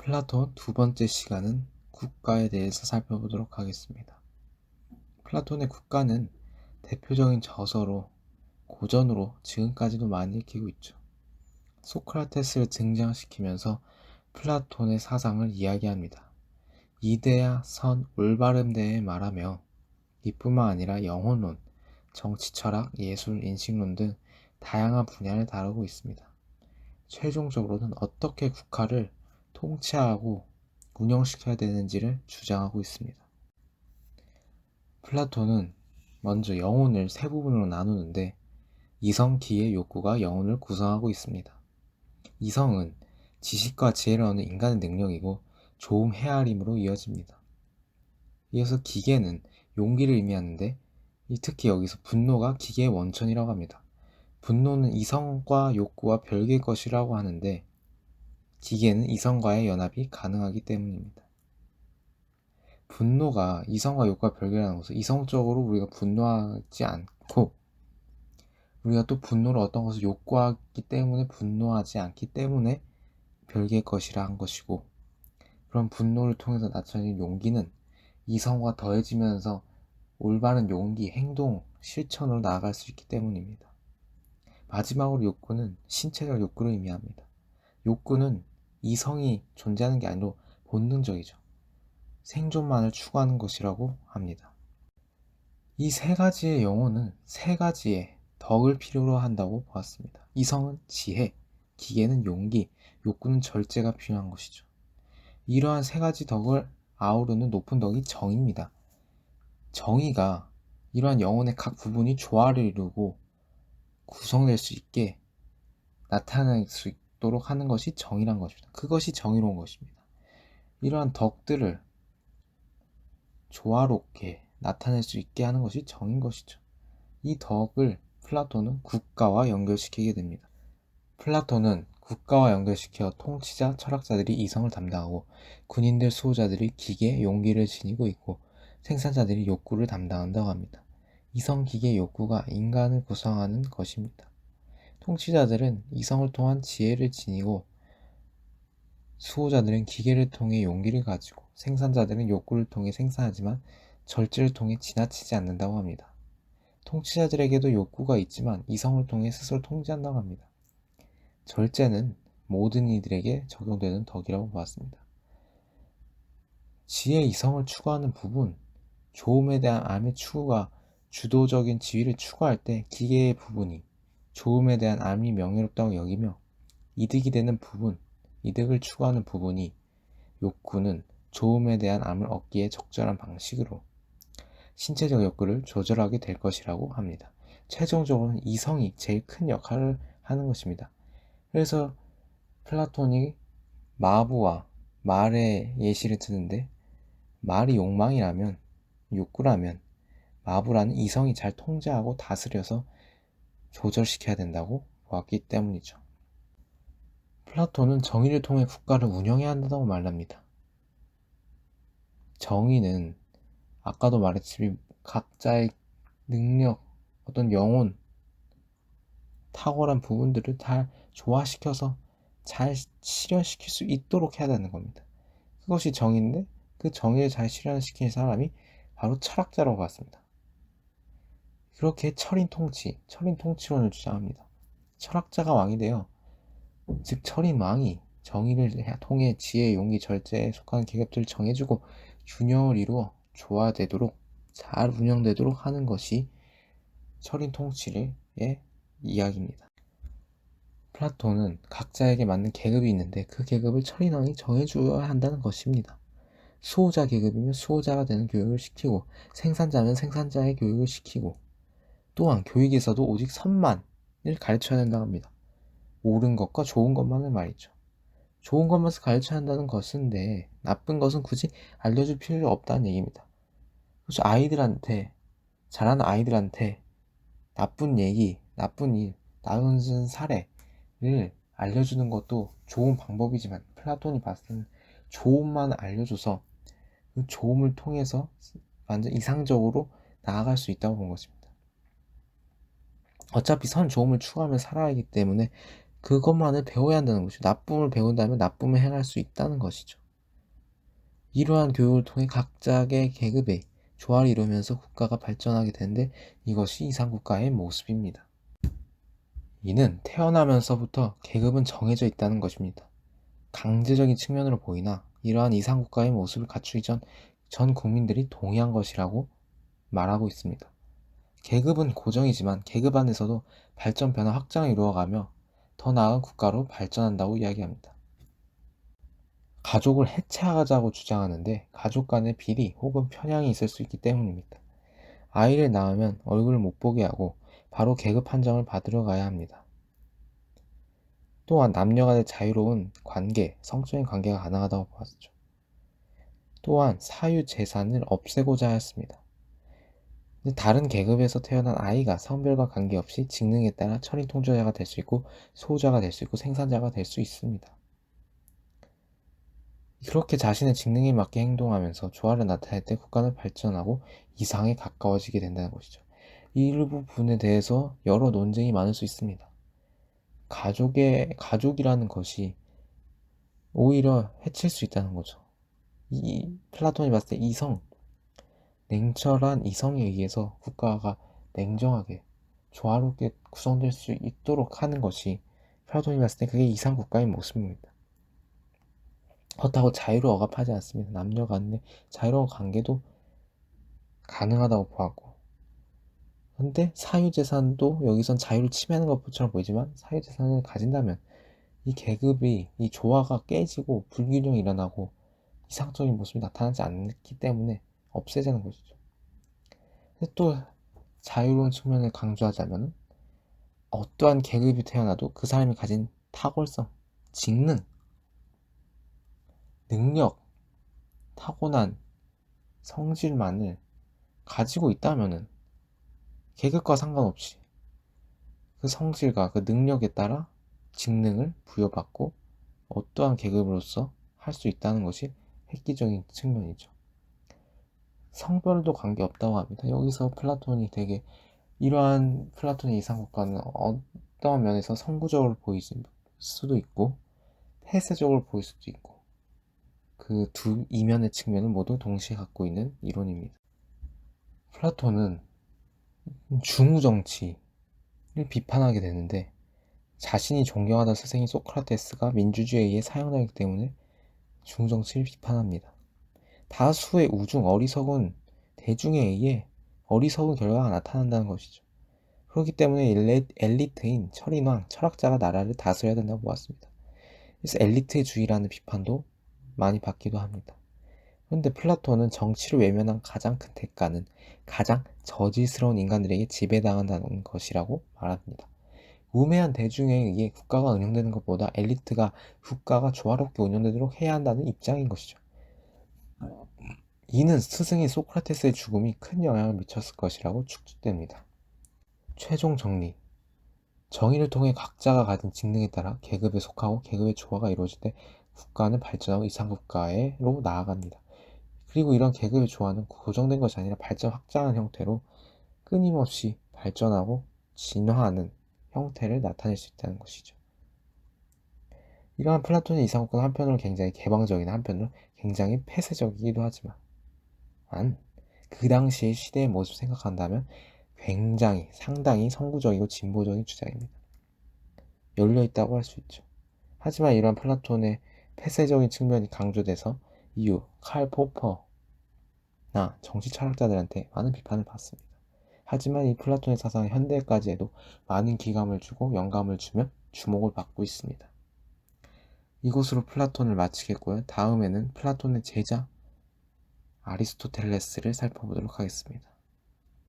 플라톤 두 번째 시간은 국가에 대해서 살펴보도록 하겠습니다. 플라톤의 국가는 대표적인 저서로 고전으로 지금까지도 많이 읽히고 있죠. 소크라테스를 등장시키면서 플라톤의 사상을 이야기합니다. 이데아, 선, 올바름 대해 말하며 이뿐만 아니라 영혼론, 정치 철학, 예술, 인식론 등 다양한 분야를 다루고 있습니다. 최종적으로는 어떻게 국가를 통치하고 운영시켜야 되는지를 주장하고 있습니다. 플라톤은 먼저 영혼을 세 부분으로 나누는데 이성, 기의 욕구가 영혼을 구성하고 있습니다. 이성은 지식과 지혜를 얻는 인간의 능력이고 좋음 헤아림으로 이어집니다. 이어서 기계는 용기를 의미하는데 특히 여기서 분노가 기계의 원천이라고 합니다. 분노는 이성과 욕구와 별개의 것이라고 하는데 기계는 이성과의 연합이 가능하기 때문입니다. 분노가 이성과 욕구가 별개라는 것은 이성적으로 우리가 분노하지 않고 우리가 또 분노를 어떤 것을 욕구하기 때문에 분노하지 않기 때문에 별개의 것이라 한 것이고, 그런 분노를 통해서 나타나는 용기는 이성과 더해지면서 올바른 용기, 행동, 실천으로 나아갈 수 있기 때문입니다. 마지막으로 욕구는 신체적 욕구를 의미합니다. 욕구는 이성이 존재하는 게 아니라 본능적이죠. 생존만을 추구하는 것이라고 합니다. 이 세 가지의 영혼은 세 가지의 덕을 필요로 한다고 보았습니다. 이성은 지혜, 기계는 용기, 욕구는 절제가 필요한 것이죠. 이러한 세 가지 덕을 아우르는 높은 덕이 정의입니다. 정의가 이러한 영혼의 각 부분이 조화를 이루고 구성될 수 있게 나타낼 수 있도록 하는 것이 정의란 것입니다. 그것이 정의로운 것입니다. 이러한 덕들을 조화롭게 나타낼 수 있게 하는 것이 정인 것이죠. 이 덕을 플라톤은 국가와 연결시키게 됩니다. 플라톤은 국가와 연결시켜 통치자, 철학자들이 이성을 담당하고 군인들, 수호자들이 기계, 용기를 지니고 있고 생산자들이 욕구를 담당한다고 합니다. 이성, 기계, 욕구가 인간을 구성하는 것입니다. 통치자들은 이성을 통한 지혜를 지니고 수호자들은 기계를 통해 용기를 가지고 생산자들은 욕구를 통해 생산하지만 절제를 통해 지나치지 않는다고 합니다. 통치자들에게도 욕구가 있지만 이성을 통해 스스로 통제한다고 합니다. 절제는 모든 이들에게 적용되는 덕이라고 보았습니다. 지혜 이성을 추구하는 부분, 조음에 대한 암의 추구가 주도적인 지위를 추구할 때 기계의 부분이 조음에 대한 암이 명예롭다고 여기며 이득이 되는 부분, 이득을 추구하는 부분이 욕구는 조음에 대한 암을 얻기에 적절한 방식으로 신체적 욕구를 조절하게 될 것이라고 합니다. 최종적으로는 이성이 제일 큰 역할을 하는 것입니다. 그래서 플라톤이 마부와 말의 예시를 드는데 말이 욕망이라면, 욕구라면 마부라는 이성이 잘 통제하고 다스려서 조절시켜야 된다고 보았기 때문이죠. 플라톤은 정의를 통해 국가를 운영해야 한다고 말합니다. 정의는 아까도 말했지만 각자의 능력, 어떤 영혼, 탁월한 부분들을 다 조화시켜서 잘 실현시킬 수 있도록 해야 되는 겁니다. 그것이 정의인데 그 정의를 잘 실현시킨 사람이 바로 철학자라고 봤습니다. 그렇게 철인 통치론을 주장합니다. 철학자가 왕이 되어 즉 철인 왕이 정의를 통해 지혜, 용기, 절제에 속하는 계급들을 정해주고 균형을 이루어 조화되도록 잘 운영되도록 하는 것이 철인 통치의 이야기입니다. 플라톤은 각자에게 맞는 계급이 있는데 그 계급을 철인왕이 정해줘야 한다는 것입니다. 수호자 계급이면 수호자가 되는 교육을 시키고 생산자면 생산자의 교육을 시키고 또한 교육에서도 오직 선만을 가르쳐야 된다고 합니다. 옳은 것과 좋은 것만을 말이죠. 좋은 것만 가르쳐야 한다는 것인데 나쁜 것은 굳이 알려줄 필요가 없다는 얘기입니다. 그래서 아이들한테 잘하는 아이들한테 나쁜 얘기, 나쁜 일, 나쁜 사례를 알려주는 것도 좋은 방법이지만 플라톤이 봤을 때는 좋음만 알려줘서 그 좋음을 통해서 완전 이상적으로 나아갈 수 있다고 본 것입니다. 어차피 선 좋음을 추구하며 살아야 하기 때문에 그것만을 배워야 한다는 거죠. 나쁨을 배운다면 나쁨을 행할 수 있다는 것이죠. 이러한 교육을 통해 각자의 계급의 조화를 이루면서 국가가 발전하게 되는데 이것이 이상국가의 모습입니다. 이는 태어나면서부터 계급은 정해져 있다는 것입니다. 강제적인 측면으로 보이나 이러한 이상국가의 모습을 갖추기 전 국민들이 동의한 것이라고 말하고 있습니다. 계급은 고정이지만 계급 안에서도 발전, 변화, 확장을 이루어가며 더 나은 국가로 발전한다고 이야기합니다. 가족을 해체하자고 주장하는데 가족 간의 비리 혹은 편향이 있을 수 있기 때문입니다. 아이를 낳으면 얼굴을 못 보게 하고 바로 계급 판정을 받으러 가야 합니다. 또한 남녀 간의 자유로운 관계, 성적인 관계가 가능하다고 보았죠. 또한 사유 재산을 없애고자 하였습니다. 다른 계급에서 태어난 아이가 성별과 관계없이 직능에 따라 철인 통제자가 될 수 있고 소유자가 될 수 있고 생산자가 될 수 있습니다. 그렇게 자신의 직능에 맞게 행동하면서 조화를 나타낼 때 국가는 발전하고 이상에 가까워지게 된다는 것이죠. 이 부분에 대해서 여러 논쟁이 많을 수 있습니다. 가족이라는 것이 오히려 해칠 수 있다는 거죠. 이 플라톤이 봤을 때 냉철한 이성에 의해서 국가가 냉정하게 조화롭게 구성될 수 있도록 하는 것이 플라톤이 봤을 때 그게 이상 국가의 모습입니다. 그렇다고 자유를 억압하지 않습니다. 남녀 간의 자유로운 관계도 가능하다고 보았고, 근데 사유재산도 여기선 자유를 침해하는 것처럼 보이지만 사유재산을 가진다면 이 계급이 이 조화가 깨지고 불균형이 일어나고 이상적인 모습이 나타나지 않기 때문에 없애자는 것이죠. 근데 또 자유로운 측면을 강조하자면 어떠한 계급이 태어나도 그 사람이 가진 탁월성, 직능, 능력, 타고난 성질만을 가지고 있다면은 계급과 상관없이 그 성질과 그 능력에 따라 직능을 부여받고 어떠한 계급으로서 할 수 있다는 것이 획기적인 측면이죠. 성별도 관계없다고 합니다. 여기서 플라톤이 되게 이러한 플라톤의 이상국가는 어떠한 면에서 선구적으로 보일 수도 있고 폐쇄적으로 보일 수도 있고 그 두 이면의 측면을 모두 동시에 갖고 있는 이론입니다. 플라톤은 중우정치를 비판하게 되는데 자신이 존경하던 스승인 소크라테스가 민주주의에 의해 사형당했기 때문에 중우정치를 비판합니다. 다수의 우중 어리석은 대중에 의해 어리석은 결과가 나타난다는 것이죠. 그렇기 때문에 엘리트인 철인왕, 철학자가 나라를 다스려야 된다고 보았습니다. 그래서 엘리트주의라는 비판도 많이 받기도 합니다. 그런데 플라톤은 정치를 외면한 가장 큰 대가는 가장 저질스러운 인간들에게 지배당한다는 것이라고 말합니다. 우매한 대중에 의해 국가가 운영되는 것보다 엘리트가 국가가 조화롭게 운영되도록 해야 한다는 입장인 것이죠. 이는 스승인 소크라테스의 죽음이 큰 영향을 미쳤을 것이라고 추측됩니다. 최종 정리. 정의를 통해 각자가 가진 직능에 따라 계급에 속하고 계급의 조화가 이루어질 때 국가는 발전하고 이상국가로 나아갑니다. 그리고 이런 계급의 조화는 고정된 것이 아니라 발전 확장한 형태로 끊임없이 발전하고 진화하는 형태를 나타낼 수 있다는 것이죠. 이러한 플라톤의 이상국가는 한편으로 굉장히 개방적이나 한편으로 굉장히 폐쇄적이기도 하지만 그 당시의 시대의 모습을 생각한다면 상당히 선구적이고 진보적인 주장입니다. 열려있다고 할 수 있죠. 하지만 이러한 플라톤의 폐쇄적인 측면이 강조돼서 이후 칼 포퍼나 정치 철학자들한테 많은 비판을 받습니다. 하지만 이 플라톤의 사상은 현대까지에도 많은 기감을 주고 영감을 주며 주목을 받고 있습니다. 이곳으로 플라톤을 마치겠고요. 다음에는 플라톤의 제자 아리스토텔레스를 살펴보도록 하겠습니다.